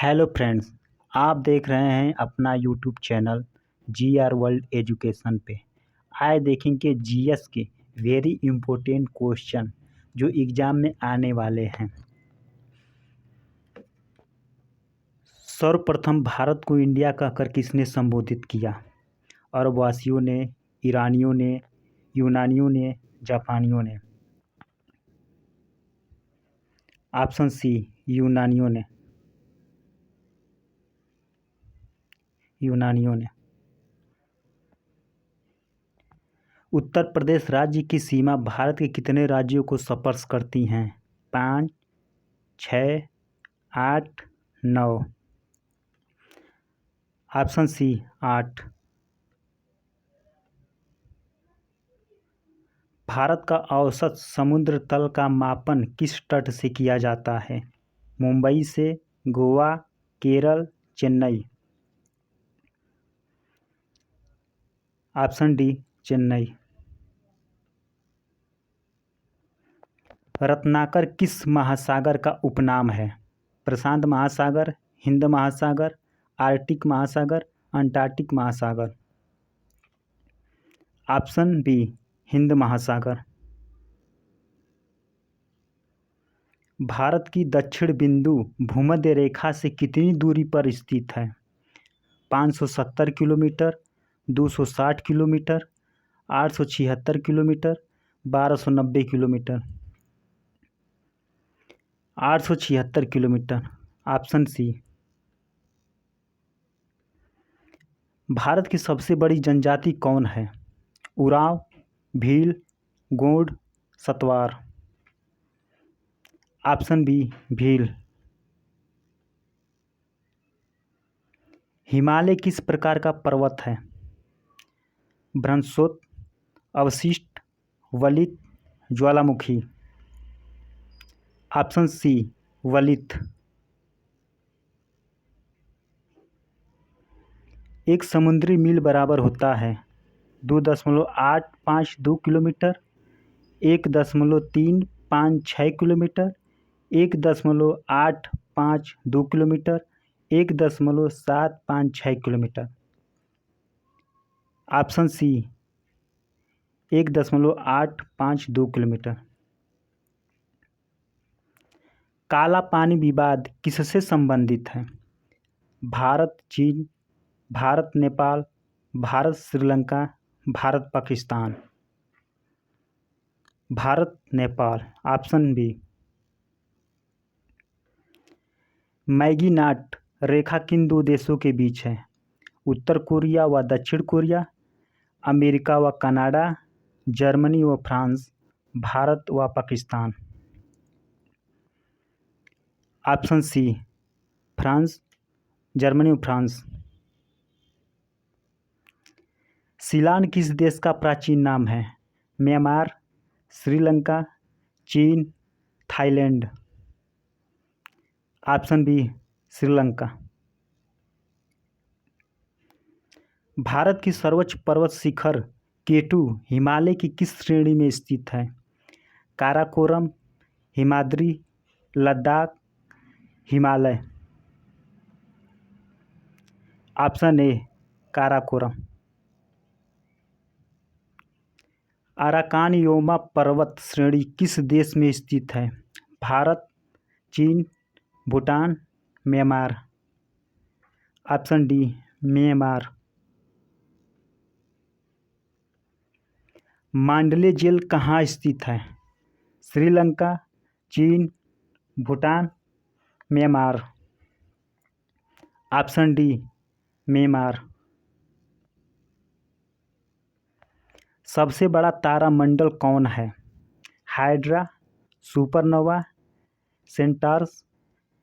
Hello friends, आप देख रहे हैं अपना YouTube channel GR world education पे। आए देखेंगे जीएस के वेरी इम्पोर्टेंट क्वेश्चन जो एग्ज़ाम में आने वाले हैं। सर्वप्रथम भारत को इंडिया कहकर किसने संबोधित किया? अरबवासियों ने, ईरानियों ने, यूनानियों ने, जापानियों ने? ऑप्शन सी, यूनानियों ने। उत्तर प्रदेश राज्य की सीमा भारत के कितने राज्यों को स्पर्श करती हैं? 5, 6, 8, 9? Option C, 8। भारत का औसत समुद्र तल का मापन किस तट से किया जाता है? मुंबई से, गोवा, केरल, चेन्नई? Option D, Chennai. रत्नाकर किस महासागर का उपनाम है? प्रशांत महासागर, हिंद महासागर, आर्कटिक महासागर, अंटार्कटिक महासागर? ऑप्शन बी, हिंद महासागर। भारत की दक्षिण बिंदु भूमध्य रेखा से कितनी दूरी पर स्थित है? 570 kilometre, 260 kilometre, 876 kilometre, 1290 kilometre? 876 kilometre. Option C. Bharat की सबसे बड़ी जनजाति कौन है? उरांव, भील, गोंड, सतवार? Option B, Bhil. हिमालय किस प्रकार का पर्वत है? बृहस्पति, अवशिष्ट, वलित, ज्वालामुखी? ऑप्शन सी, वलित। एक समुद्री मील बराबर होता है 2.852 kilometre, 1.356 kilometre, 1.852 kilometre, 1.756 kilometre? Option C, 1.852 kilometre. Kalapani विवाद किससे संबंधित है? भारत चीन, Bharat Nepal, Bharat Sri Lanka, Bharat Pakistan? Bharat Nepal. Option B. Maginot रेखा किन दो देशों के बीच है? उत्तर कोरिया व दक्षिण कोरिया, अमेरिका व कनाडा, जर्मनी व फ्रांस, भारत व Pakistan? Option C, France, Germany व फ्रांस। सीलान किस देश का प्राचीन नाम है? म्यांमार, श्रीलंका, चीन, Thailand? Option B, Sri Lanka. Bharat की सर्वोच्च पर्वत शिखर केटू हिमालय की किस श्रेणी में स्थित है? Karakoram, Himadri, Ladakh, Himalaya? Option A, Karakoram. Arakan Yoma पर्वत श्रेणी किस देश में स्थित है? भारत, चीन, Bhutan, Myanmar? Option D, Myanmar. Mandalay jail कहाँ स्थित है? श्रीलंका, चीन, Bhutan, Myanmar? Option D, Myanmar. सबसे बड़ा तारामंडल कौन है? Hydra, supernova, Centaurs,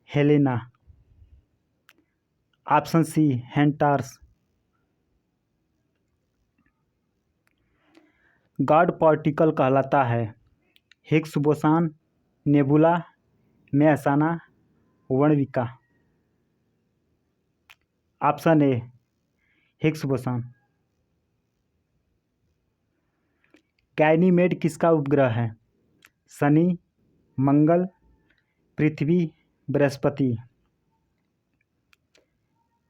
Helena? Option C, हेंटार्स। गॉड पार्टिकल कहलाता है हिग्स बोसान, नेबुला, मेहसाना, वर्णविका? Option A, Higgs boson. Ganymede किसका उपग्रह है? शनि, मंगल, पृथ्वी, बृहस्पति?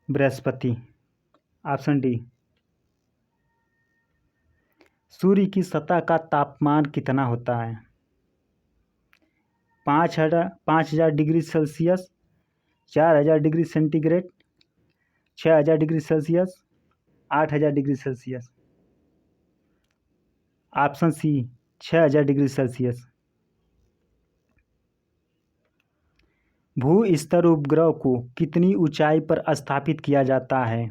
बृहस्पति। Option D. सूर्य की सतह का तापमान कितना होता है? 5,000 degree Celsius, 4,000 degree centigrade, 6,000 degree Celsius, 8,000 degree Celsius. Option C 6,000 degree Celsius. भू स्तर उपग्रह को कितनी ऊंचाई पर स्थापित किया जाता है?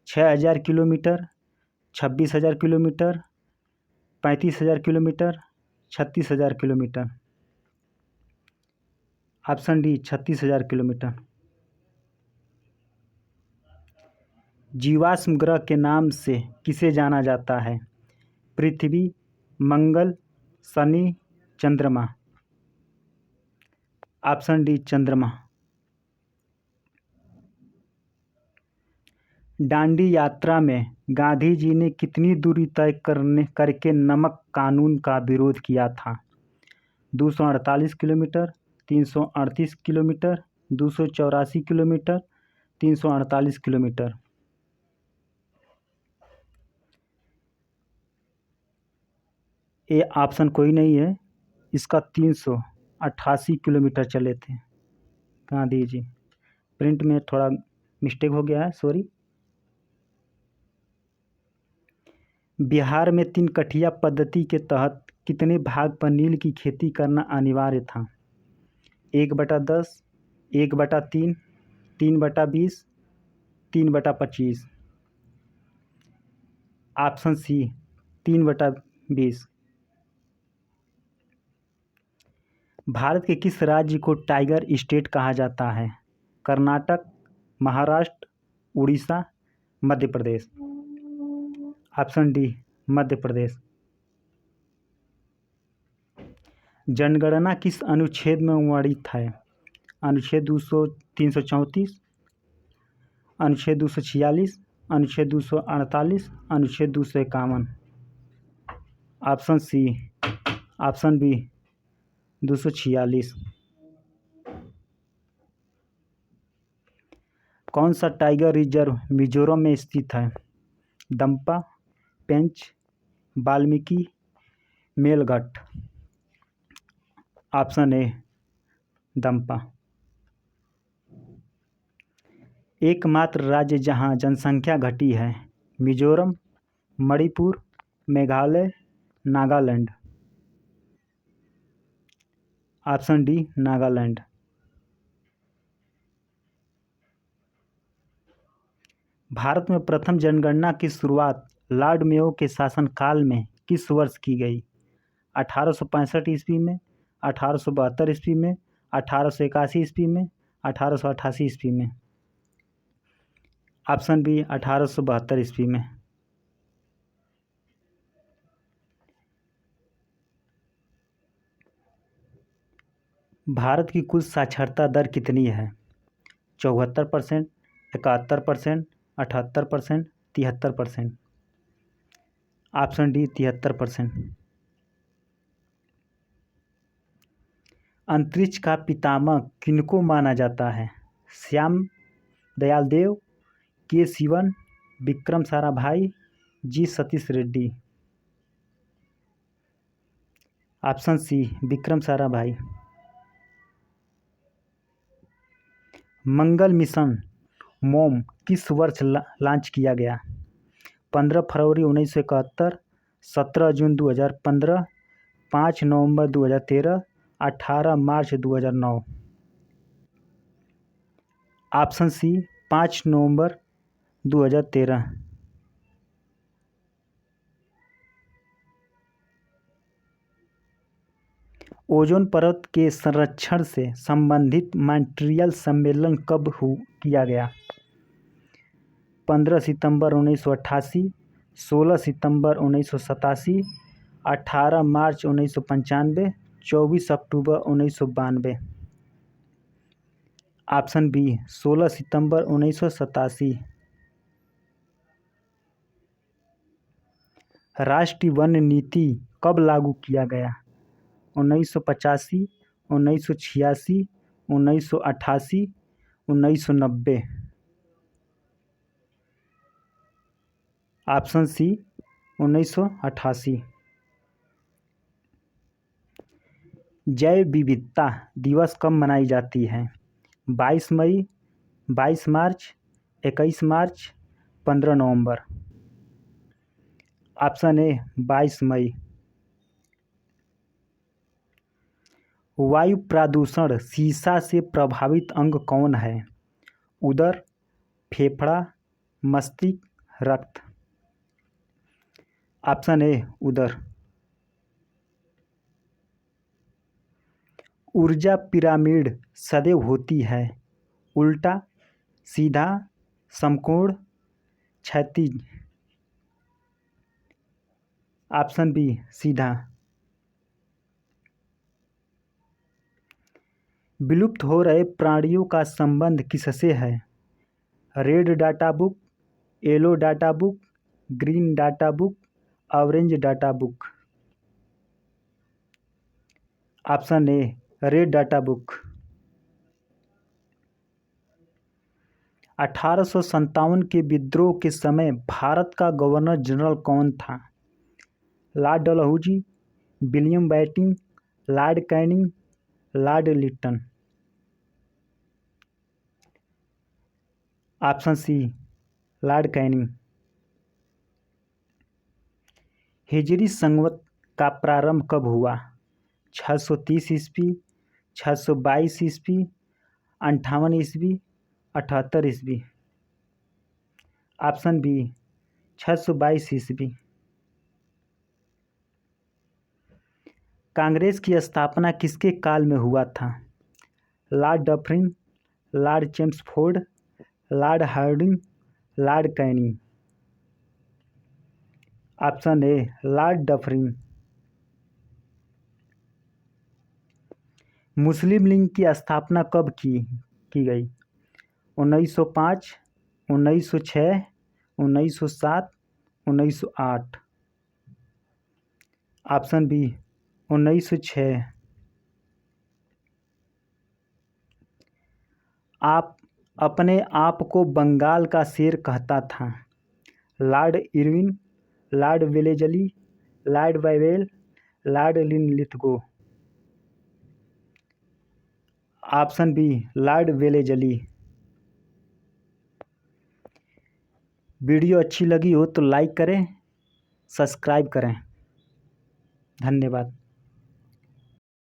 6,000 kilometre, 26,000 kilometre, 35,000 kilometre, 36,000 kilometre. Option D 36,000 kilometre. जीवाश्म ग्रह के नाम से किसे जाना जाता है? पृथ्वी, मंगल, शनि, चंद्रमा। ऑप्शन डी चंद्रमा। दांडी यात्रा में गांधी जी ने कितनी दूरी तय करके नमक कानून का विरोध किया था? 248 किलोमीटर, 338 किलोमीटर, 284 किलोमीटर, 348 किलोमीटर। ये ऑप्शन कोई नहीं है, इसका 388 किलोमीटर चले थे गांधी जी। प्रिंट में थोड़ा मिस्टेक हो गया है, सॉरी। बिहार में 3 कठिया पद्धति के तहत कितने भाग पर नील की खेती करना अनिवार्य था? 1/10, 1/3, 3/20, 3/25। Option C 3/20। भारत के किस राज्य को टाइगर स्टेट कहा जाता है? कर्नाटक, महाराष्ट्र, उड़ीसा, मध्य प्रदेश। Option D Madhya Pradesh. जनगणना किस अनुच्छेद में वर्णित है? अनुच्छेद 334, अनुच्छेद 246, अनुच्छेद 248, अनुच्छेद 251। Option C, option B 246। कौन सा टाइगर रिजर्व मिजोरम में स्थित है? दंपा, पेंच, वाल्मीकि, मेलघट। Option A Dampa. एकमात्र राज्य जहां जनसंख्या घटी है? मिजोरम, मणिपुर, मेघालय, नागालैंड। Option D Nagaland. भारत में प्रथम जनगणना की शुरुआत लॉर्ड मेयो के शासनकाल में किस वर्ष की गई? 1865 ईस्वी में, 1872 ईस्वी में, 1881 ईस्वी में, 1888 ईस्वी में। ऑप्शन बी 1872 ईस्वी में। भारत की कुल साक्षरता दर कितनी है? 74%, 71%, 78%, 73%। Option D 73%। अंतरिक्ष का पितामह किनको माना जाता है? Shyam Dayal Dev, K Sivan, Vikram Sarabhai, G Satish Reddy. Option C Vikram Sarabhai. मंगल मिशन मोम किस वर्ष लॉन्च किया गया? 15 फरवरी 1971, 17 जून 2015, 5 नवंबर 2013, 18 मार्च 2009। ऑप्शन सी 5 नवंबर 2013। ओजोन परत के संरक्षण से संबंधित मॉन्ट्रियल सम्मेलन कब किया गया? 15 सितंबर 1988, 16 सितंबर 1987, 18 मार्च 1995, 24 अक्टूबर 1992। ऑप्शन बी 16 सितंबर 1987। राष्ट्रीय वन नीति कब लागू किया गया? 1985, 1986, 1988, 1990। Option C 1988। जैव विविधता दिवस कब मनाई जाती है? 22 मई, 22 मार्च, 21 मार्च, 15 नवंबर। ऑप्शन ए 22 मई। वायु प्रदूषण शीशा से प्रभावित अंग कौन है? उदर, फेफड़ा, मस्तिष्क, रक्त। ऑप्शन ए उदर। ऊर्जा पिरामिड सदैव होती है उल्टा, सीधा, समकोण, क्षैतिज। ऑप्शन बी सीधा। विलुप्त हो रहे प्राणियों का संबंध किससे है? Red data book, yellow data book, green data book, orange data book. Option A red data book. 1857 के विद्रोह के समय भारत का गवर्नर जनरल कौन था? Lord Dalhousie, William Bentinck, lord Canning, lord Lytton. Option C lord Canning. हिजरी संवत का प्रारंभ कब हुआ? 630 ईस्वी, 622 ईस्वी, 58 ईस्वी, 78 ईस्वी। ऑप्शन बी 622 ईस्वी। कांग्रेस की स्थापना किसके काल में हुआ था? Lord Dufferin, Lord Chelmsford, Lord Hardinge, Lord Canning. Option A Lord Dufferin. Muslim League की स्थापना कब की गई? 1905, 1906, 1907, 1908। Option B 1906। आप अपने आप को बंगाल का शेर कहता था? Lord Irwin, lord Wellesley, lord Wavell, lord Linlithgow. Option B lord Wellesley. Video अच्छी लगी हो तो लाइक करें, सब्सक्राइब करें। धन्यवाद।